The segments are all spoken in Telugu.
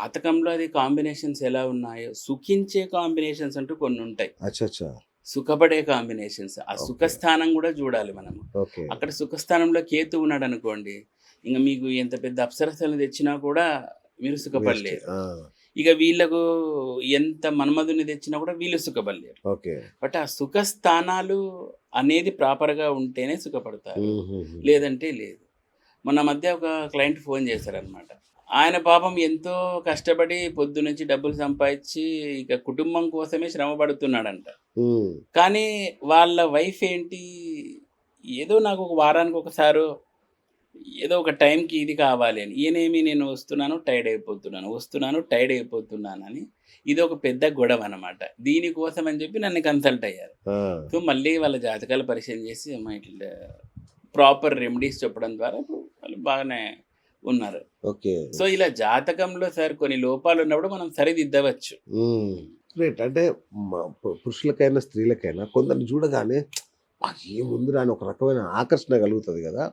జాతకంలో అది కాంబినేషన్స్ ఎలా ఉన్నాయో, సుఖించే కాంబినేషన్స్ అంటూ కొన్నుంటాయి. అచ్చచ్చా! సుఖపడే కాంబినేషన్స్. ఆ ఓకే. సుఖస్థానం గూడా జూడాలి మనము. ఓకే. అక్కడ సుఖస్థానంలో కేతు ఉన్నాడనుకోండి, ఇంగ మీకు ఎంత పెద్ద అప్సరసలను తెచ్చినా కూడా మీరు వేస్టే. సుఖపడలేరు. ఆ! ఇక వీళ్ళకు ఎంత మన్మధుడిని తెచ్చినా కూడా వీళ్ళు సుఖపడలేరు. ఓకే. బట్ ఆ సుఖస్థానాలు అనేది ప్రాపర్‌గా ఉంటేనే సుఖపడతారు. హుహుహు. లేదంటే లేదు. మొన్న మధ్య ఒక క్లయింట్ ఫోన్ చేశారనమాట. ఆయన పాపం ఎంతో కష్టపడి పొద్దున్నుంచి డబ్బులు సంపాదిచ్చి ఇక కుటుంబం కోసమే శ్రమ పడుతున్నాడంట. హ్మ్. కానీ వాళ్ళ వైఫ్ ఏంటి, ఏదో నాకు ఒక వారానికి ఒకసారో, ఏదో ఒక టైంకి ఇది కావాలి అని. ఈయనేమి నేను వస్తున్నాను, టైర్డ్ అయిపోతున్నాను, వస్తున్నాను, టైర్డ్ అయిపోతున్నానని ఇదొక పెద్ద గొడవనమాట. దీనికోసం అని చెప్పి నన్ను కన్సల్ట్ అయ్యారు. ఆ! సో, మళ్ళీ వాళ్ళ జాతకాలు పరిశీలన చేసి అమ్మా ఇట్లా ప్రాపర్ రెమెడీస్ చెప్పడం ద్వారా ఇప్పుడు వాళ్ళు బాగానే ఉన్నారు. ఓకే. సో, ఇలా జాతకంలో సార్ కొన్ని లోపాలున్నప్పుడు మనం సరిదిద్దవచ్చు. హ్మ్. గ్రేట్. అంటే పురుషులకైనా, స్త్రీలకైనా కొందరిని చూడగానే ఏముందిరా అని ఒక రకమైన ఆకర్షణ కలుగుతది గదా!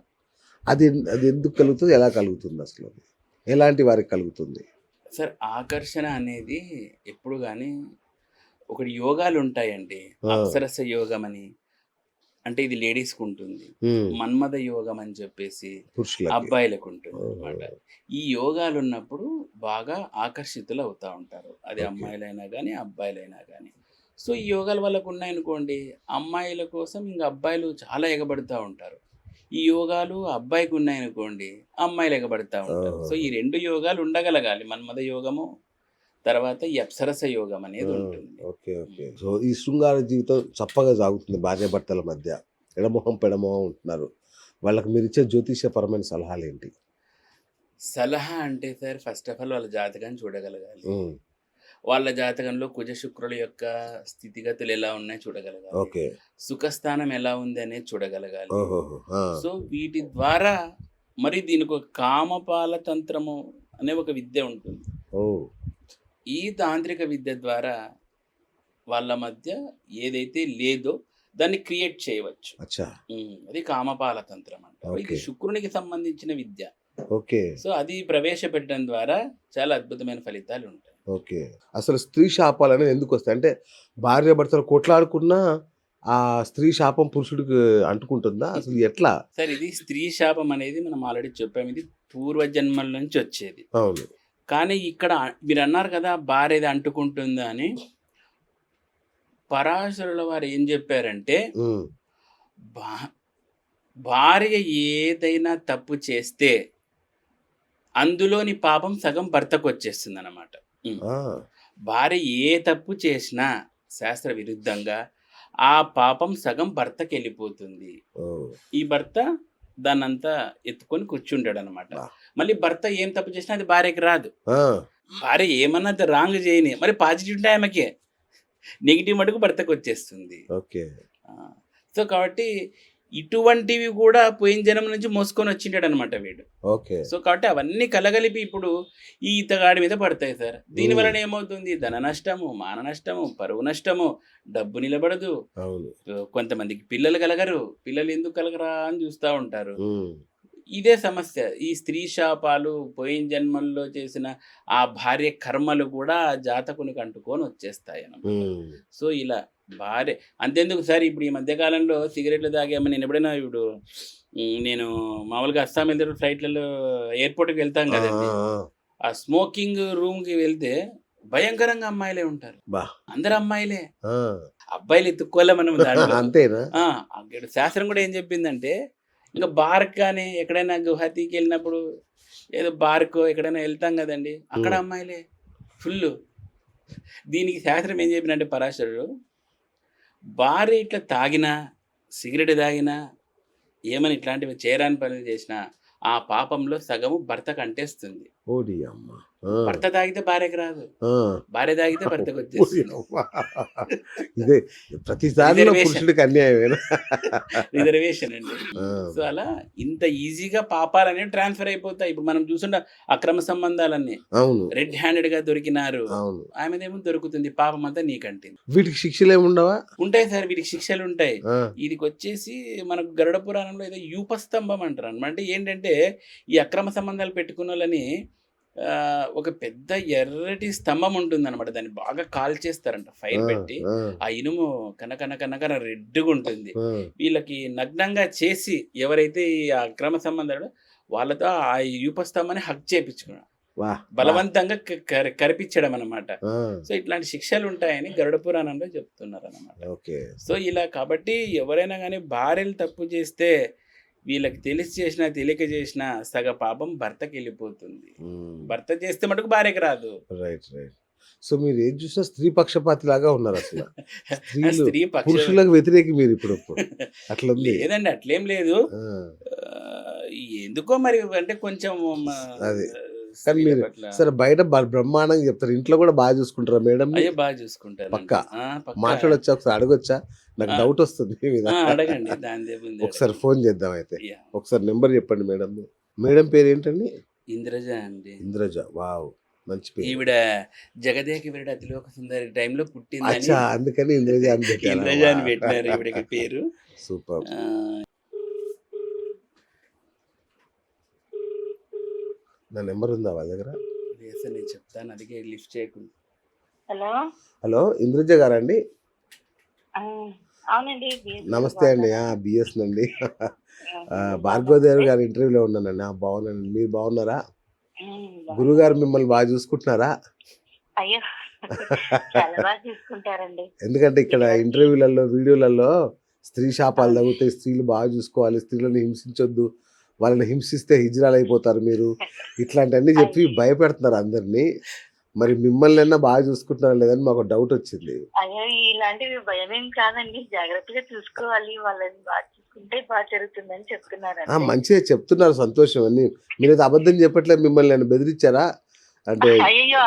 అది అది ఎందుకు కలుగుతది? ఎలా కలుగుతుందసలది? ఎలాంటి వారికి కలుగుతుంది? సార్ ఆకర్షణ అనేది ఎప్పుడు గాని ఒకటి యోగాలుంటాయండి. ఆ! అప్సరస యోగమని, అంటే ఇది లేడీస్‌కుంటుంది. హ్మ్. మన్మథ యోగం అని చెప్పేసి పురుషులకి. ఓహో! అబ్బాయిలకుంటుందనమాట. ఈ యోగాలున్నప్పుడు బాగా ఆకర్షితులవుతా ఉంటారు. అది ఓకే. అమ్మాయిలైనా గానీ, అబ్బాయిలైనా గానీ. సో, ఈ యోగాలు వాళ్ళకున్నాయనుకోండి, అమ్మాయిల కోసం ఇంక అబ్బాయిలు చాలా ఎగబడుతా ఉంటారు. ఈ యోగాలు అబ్బాయికున్నాయనుకోండి, అమ్మాయిలు ఎగబడతా ఉంటారు. సో, ఓహోహో! ఈ 2 యోగాలు ఉండగలగాలి. మన్మథ యోగము, తర్వాత ఈ అప్సరస యోగం ఆ! అనేది ఉంటుంది. ఓకే. ఓకే. సో, ఈ శృంగార జీవితం చప్పగా సాగుతుంది భార్యాభర్తల మధ్య. ఎడమొహం, పెడమొహం ఉంటున్నారు. వాళ్ళకి మీరిచ్చే జ్యోతిష్యపరమైన సలహాలేంటి? సలహా అంటే సార్ ఫస్ట్ ఆఫ్ ఆల్ వాళ్ళ జాతకాన్ని చూడగలగాలి. హ్మ్. వాళ్ళ జాతకంలో కుజ, శుక్రుల యొక్క స్థితిగతులు ఎలా ఉన్నాయో చూడగలగాలి. ఓకే. సుఖస్థానం ఎలా ఉంది అనేది చూడగలగాలి. ఓహోహో! ఆ! సో, వీటి ద్వారా మరి దీనికొక కామపాల తంత్రము అనే ఒక విద్య ఉంటుంది. ఓహ్! ఈ తాంత్రిక విద్య ద్వారా వాళ్ళ మధ్య ఏదైతే లేదో దాన్ని క్రియేట్ చేయవచ్చు. అచ్చా! అది కామపాల తంత్రం అంటారు. ఇది ఓకే. శుక్రునికి సంబంధించిన విద్య. ఓకే. సో, అది ప్రవేశపెట్టడం ద్వారా చాలా అద్భుతమైన ఫలితాలుంటాయి. ఓకే. అసలు స్త్రీ శాపాలనేవి ఎందుకొస్తాయి? అంటే భార్యాభర్తలు కొట్లాడుకున్నా ఆ స్త్రీ శాపం పురుషుడికి అంటుకుంటుందా? అసలు ఎట్లా? సార్ ఇది స్త్రీ శాపం అనేది మనం ఆల్రెడీ చెప్పాము. ఇది పూర్వజన్మల నుంచి వచ్చేది. అవును. కానీ ఇక్కడ మీరన్నారు కదా! భార్యది అంటుకుంటుందా అని. పరాశరుల వారు ఏం జెప్పారంటే, హ్మ్. భా భార్య ఏదైనా తప్పు చేస్తే, అందులోని పాపం సగం భర్తకొచ్చేస్తుందనమాట. హ్మ్. ఆ! భార్య ఏ తప్పు చేసినా శాస్త్ర విరుద్ధంగా, ఆ పాపం సగం భర్తకెళ్ళిపోతుంది. ఓహ్! ఈ భర్త దాన్నంతా ఎత్తుకొని కూర్చుంటాడనమాట. అబ్బా! మళ్ళీ భర్త ఏం తప్పు చేసినా అది భార్యకి రాదు. ఆ! భార్య ఏమన్నా రాంగ్ చేయని, మరి పాజిటివ్ ఉంటే ఆమెకే. నెగెటివ్ మటుకు భర్తకొచ్చేస్తుంది. ఓకే. ఆ! సో, కాబట్టి ఇటువంటివి కూడా పోయిన జన్మ నుంచి మోసుకొనొచ్చింటాడనమాట వీడు. ఓకే. సో, కాబట్టి అవన్నీ కలగలిపి ఇప్పుడు ఈ ఇతగాడి మీద పడతాయి సార్. దీని హ్మ్. వలన ఏమవుతుంది? ధన నష్టము, మాన నష్టము, పరువు నష్టము, డబ్బు నిలబడదు. అవును. కొంతమందికి పిల్లలు కలగరు. పిల్లలు ఎందుకు కలగరా అని చూస్తా ఉంటారు. హ్మ్. ఇదే సమస్య. ఈ స్త్రీ శాపాలు, పోయిన జన్మల్లో చేసిన ఆ భార్య కర్మలు కూడా ఆ జాతకునికి అంటుకొని వచ్చేస్తాయనమాట. హ్మ్. సో, ఇలా భార్య అంతెందుకు సార్ ఇప్పుడు ఈ మధ్య కాలంలో సిగరెట్లు తాగామని నేను ఎప్పుడైనా ఇప్పుడు నేను మామూలుగా అస్సాం వెళ్తే ఫ్లైట్‌లలో ఎయిర్‌పోర్ట్‌కి వెళ్తాం ఆ! గదండీ! ఆ! ఆ! ఆ స్మోకింగ్ రూమ్‌కి వెళ్తే భయంకరంగా అమ్మాయిలే ఉంటారు. అబ్బా! అందరూ అమ్మాయిలే. ఆ! అబ్బాయిలు ఎతుక్కోలే మనం దాంట్లో. అంతేనా? ఆ! అక్కడ శాస్త్రం గూడా ఏం జెప్పిందంటే, ఇంక బార్‌కి గాని, ఎక్కడైనా గుహతికెళ్ళినప్పుడు, ఏదో బార్‌కో ఎక్కడైనా ఎళ్తాం గదండీ! అక్కడ హ్మ్. అమ్మాయిలే ఫుల్లు. దీనికి శాస్త్రం ఏం జెప్పిండంటే పరాశరుడు, భార్య ఇట్లా తాగినా, సిగరెట్ తాగినా, ఏమని ఇట్లాంటివి చేయరాని పనులు జేసినా, ఆ పాపంలో సగము భర్తకంటేస్తుంది. ఓడి అమ్మ! ఆ! భర్త తాగితే భార్యకి రాదు. ఆ! భార్య తాగితే ఓడి భర్తకొచ్చేస్తుంది. అమ్మ! ఇదే ప్రతి దానిలో రిజర్వేషన్. పురుషుడికి అన్యాయమేనా? రిజర్వేషన్ అండి. ఆ! సో, అలా ఇంత ఈజీగా పాపాలనేవి ట్రాన్స్‌ఫర్ అయిపోతాయి. ఇప్పుడు మనం చూసుంటే అక్రమ సంబంధాలన్నీ. అవును. రెడ్ హ్యాండెడ్‌గా దొరికినారు. అవును. ఆమెదేమో దొరుకుతుంది. పాపమంతా నీకంటింది. వీటికి శిక్షలేముండవా? ఉంటాయి సార్ వీటికి శిక్షలుంటాయి. ఆ! ఈడికొచ్చేసి మనకు గరుడ పురాణంలో ఏదో యూపస్తంభం అంటారనమాట. అంటే ఏంటంటే, ఈ అక్రమ సంబంధాలు పెట్టుకున్నోళ్ళని ఒక పెద్ద ఎర్రటి స్తంభం ఉంటుందనమాట. దాన్ని బాగా కాల్చేస్తారంట ఆ! ఫైర్ పెట్టి. ఆ! ఆ ఇనుము కనకన రెడ్డుగుంటుంది. ఆ! వీళ్ళకి నగ్నంగా చేసి ఎవరైతే ఈ అక్రమ సంబంధాలు వాళ్ళతో ఆ ఇనుప స్తంభాన్ని హగ్ చేపిచ్చుకున్నాడు. వాహ్! వాహ్! బలవంతంగా కరిపిచ్చడం అనమాట. ఆ! సో, ఇట్లాంటి శిక్షలుంటాయని గరుడ పురాణంలో చెప్తున్నారనమాట. ఓకే. సో, ఇలా కాబట్టి ఎవరైనా గానీ భార్యలు తప్పు చేస్తే వీళ్ళకి తెలిసి చేసినా, తెలియక చేసినా సగ పాపం భర్తకెళ్ళిపోతుంది. హ్మ్. భర్త చేస్తే మటుకు భార్యకి రాదు. రైట్. రైట్. సో మీరేది చూసినా స్త్రీ పక్షపాతిలాగా ఉన్నారసల. స్త్రీలు స్త్రీ పక్ష పురుషులకు వ్యతిరేకి మీరిప్పుడు. అట్లుంది. లేదండి అట్లేం లేదు. ఆ! ఎందుకో మరి అంటే కొంచెం అది. కానీ స్త్రీల మీరు పట్ల సరే బయట బ్రహ్మాండంగా చెప్తారు. ఇంట్లో కూడా బాగా చూసుకుంటారా మేడంని? అయ్యో! బాగా చూసుకుంటానండి. పక్కా. పక్కా. మాట్లాడొచ్చా? ఒకసారి అడగొచ్చా? నాకు ఆ! డౌట్ వస్తుంది మీ మీద. అడగండి. దానిదేముంది ఒకసారి అడగండి. ఫోన్ చేద్దాం అయితే. యాహ్! ఒకసారి నంబర్ చెప్పండి మేడంది. మేడం పేరేంటండి? ఇంద్రజ అండి. ఇంద్రజ. వావ్! మంచి పేరు. ఈవిడ 'జగదేక వీరుడు అతిలోక సుందరి' టైంలో పుట్టిందని అచ్చా! అందుకని ఇంద్రజ అని పెట్టారా? ఇంద్రజ అని వావ్! పెట్టినారు ఈవిడకి పేరు. సూపర్. ఆహ్, నా నంబర్ ఉందా వాళ్ళ దగ్గర? లేదు సార్ నేను చెప్తాను. అందుకే లిఫ్ట్ చేయకుండా. హలో. హలో ఇంద్రజ గారండి? ఆ! అవునండి. నమస్తే అండి. బిఎస్ నండి. భార్గవదేవి గారి ఇంటర్వ్యూలో ఉన్నానండి. బాగున్నానండి. మీరు బాగున్నారా? గురుగారు మిమ్మల్ని బాగా చూసుకుంటున్నారా? అయ్యో! చాలా బాగా చూసుకుంటారండి. ఎందుకంటే ఇక్కడ ఇదివరకి ఇంటర్వ్యూలలో, వీడియోలలో స్త్రీ శాపాలు తగులుతాయి. స్త్రీలు బాగా చూసుకోవాలి. స్త్రీలను హింసించొద్దు. వాళ్ళని హింసిస్తే హిజ్రాలైపోతారు మీరు. ఇట్లాంటివన్నీ చెప్పి అయ్యో! భయపెడుతున్నారు అందరినీ. మరి మిమ్మల్నన్నా బాగా చూసుకుంటున్నారా లేదని మాకు డౌట్ వచ్చింది. అయ్యో! ఇలాంటివి భయమేం కాదండి. జాగ్రత్తగా చూసుకోవాలి. వాళ్ళని బాగా చూసుకుంటే బాగా జరుగుతుందని చెప్తున్నారండి. మంచిగా చెప్తున్నారు, సంతోషం అన్ని. మీరైతే అబద్ధం చెప్పట్లేదు. మిమ్మల్ని నేను బెదిరించారా? అంటే అయ్యయ్యో!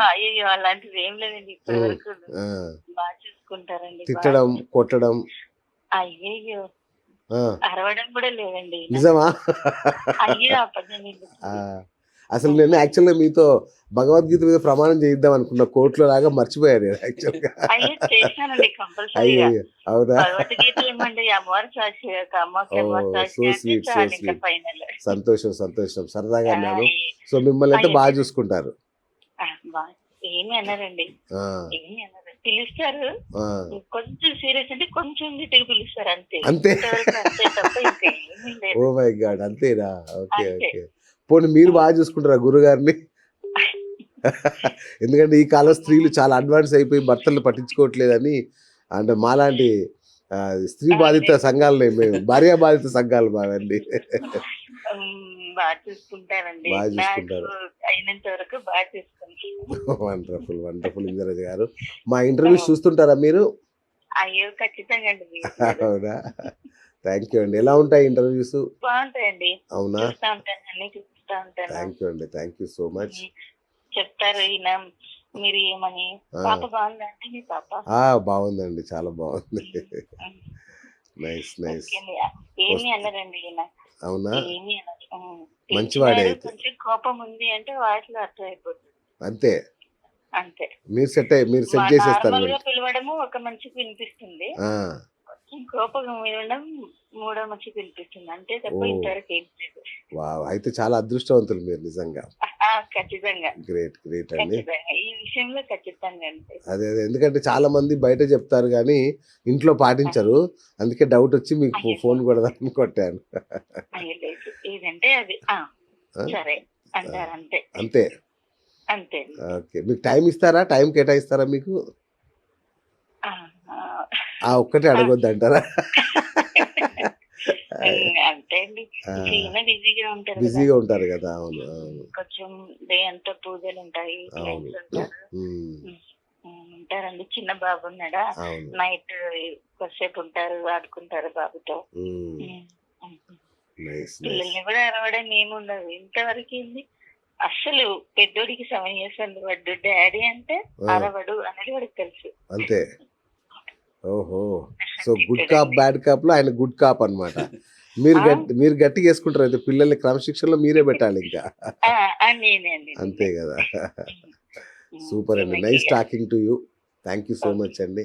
అలాంటివి ఏం లేదండి ఇప్పటి హ్మ్. వరకు. ఆ! బాగా చూసుకుంటారండి. బాగా తిట్టడం, కొట్టడం. అయ్యయ్యో! ఆ! అరవడం కూడా లేదండి. నిజమా? అయ్యో! అబద్ధం ఎందుకు? ఆ! అసలు నేను యాక్చువల్‌గా మీతో భగవద్గీత మీద ప్రమాణం చేయిద్దాం అనుకున్న. కోర్ట్‌లో లాగా మర్చిపోయాను నేను యాక్చువల్‌గా. అయ్యో! చేశానండి కంపల్సరీగా. అయ్యయ్యో! అవునా? భగవద్గీత ఏమండి అమ్మవారు సాక్షిగా అమ్మకి అమ్మవారు ఓహ్! సో సాక్షిగా అంటే స్వీట్. సో చాలు ఇంకా స్వీట్. ఫైనల్. సంతోషం, సంతోషం. సరదాగా ఆ, అన్నాను. ఏ- సో మిమ్మల్ని అయితే అయ్యో! బాగా చూసుకుంటారు. బా- ఏమీ అనరండి. ఆ! ఏమీ అనరు. పిలుస్తారు. ఆ! కొంచెం సీరియస్ అంటే కొంచెం గట్టిగా పిలుస్తారు అంతే. అంతే. ఇంతవరకు అంతే తప్ప ఇంకా ఏమీ లేదు. Oh my God! అంతేనా? ఓకే. అంతే. ఓకే. పోనీ మీరు బాగా చూసుకుంటారా గురుగారిని? ఎందుకంటే ఈ కాలం స్త్రీలు చాలా అడ్వాన్స్ అయిపోయి భర్తలను పట్టించుకోవట్లేదని, అంటే మాలాంటి స్త్రీ బాధిత సంఘాలనే మేము, భార్య బాధిత సంఘాలు మావండి. బాగా చూసుకుంటానండి. బాగా నాకు చూసుకుంటారు. అయినంత వరకు బాగా చూసుకుంటాను. వండర్ఫుల్, వండర్ఫుల్ ఇంద్రజ గారు. మా ఇంటర్వ్యూస్ చూస్తుంటారా మీరు? అయ్యో! ఖచ్చితంగా అండి. మీరు అవునా? థ్యాంక్ యూ అండి. ఎలా ఉంటాయి ఇంటర్వ్యూస్? బాగుంటాయండి. అవునా? చూస్తా ఉంటాను. అన్ని చూస్తా ఉంటాను. థ్యాంక్ యూ అండి. Thank you so much. చెప్తారు ఈయన మీరు ఏమని. పాప బాగుందా అండి మీ పాప? బాగుందండి. చాలా బాగుంది. Nice, nice. ఓకే అండి. ఏమీ అనరండి ఈయన. అవునా? ఏమీ అనరు. మంచివాడే పిలిచినారు, అయితే. కొంచెం కోపం ఉంది అంటే వాటిలో అర్థమైపోతుంది. అంతే. అంతే. మీరు సెట్ చేసేస్తారు నార్మల్ గా మీరు. పిలవడము ఒక మనిషికి వినిపిస్తుంది. ఆ! కొంచెం కోపం వినడం మూడో మనిషికి వినిపిస్తుంది. అంతే తప్ప ఓ! ఇంతవరకు ఏం లేదు. వావ్! అయితే చాలా అదృష్టవంతులు మీరు నిజంగా. ఖచ్చితంగా. గ్రేట్, గ్రేట్ అండి. ఖచ్చితంగా. ఈ విషయంలో ఖచ్చితంగా అంతే. అదే, అదే. ఎందుకంటే చాలా మంది బయట చెప్తారు గానీ, ఇంట్లో పాటించరు. అందుకే డౌట్ వచ్చి మీకు అయ్యో! ఫోన్ కొడదామని కొట్టాను. అయ్యో! లేదు. ఏదంటే అది. ఆ! సరే అంటారు అంతే. అంతే. అంతే. ఓకే. మీకు టైం ఇస్తారా? టైం కేటాయిస్తారా మీకు? ఆ! ఆ! ఒక్కటే అడగొద్దంటారా? అంతే అండి. ఆ! ఈయన బిజీగా ఉంటారు కదా. బిజీగా ఉంటారు కదా! అవును, అవును. కొంచెం డే అంతా పూజలు ఉంటాయి. అవును. క్లయింట్స్ ఉంటారు. హ్మ్. ఉంటారండి. చిన్న బాబు ఉన్నాడా, అవును. నైట్ కొద్దిసేపు ఉంటారు, ఆడుకుంటారు బాబుతో. హ్మ్. ఉమ్. Nice, nice. పిల్లల్ని కూడా అరవడం ఏముండదు. ఇంతవరకు ఏంది అస్సలు పెద్దోడికి 7 years అండి వాడు. డాడీ అంటే ఆ! అరవడు అనేది వాడికి తెలుసు. అంతే. ఓహో! సో గుడ్ కాప్, బ్యాడ్ కాప్‌లో ఆయన గుడ్ కాప్ అన్నమాట. మీరు గట్టిగా యేసుకుంటారు అయితే పిల్లల్ని క్రమశిక్షణలో మీరే పెట్టాలి ఇంకా. నేనే అండి. అంతే కదా! సూపర్ అండి. Nice talking to you. Thank you so much అండి.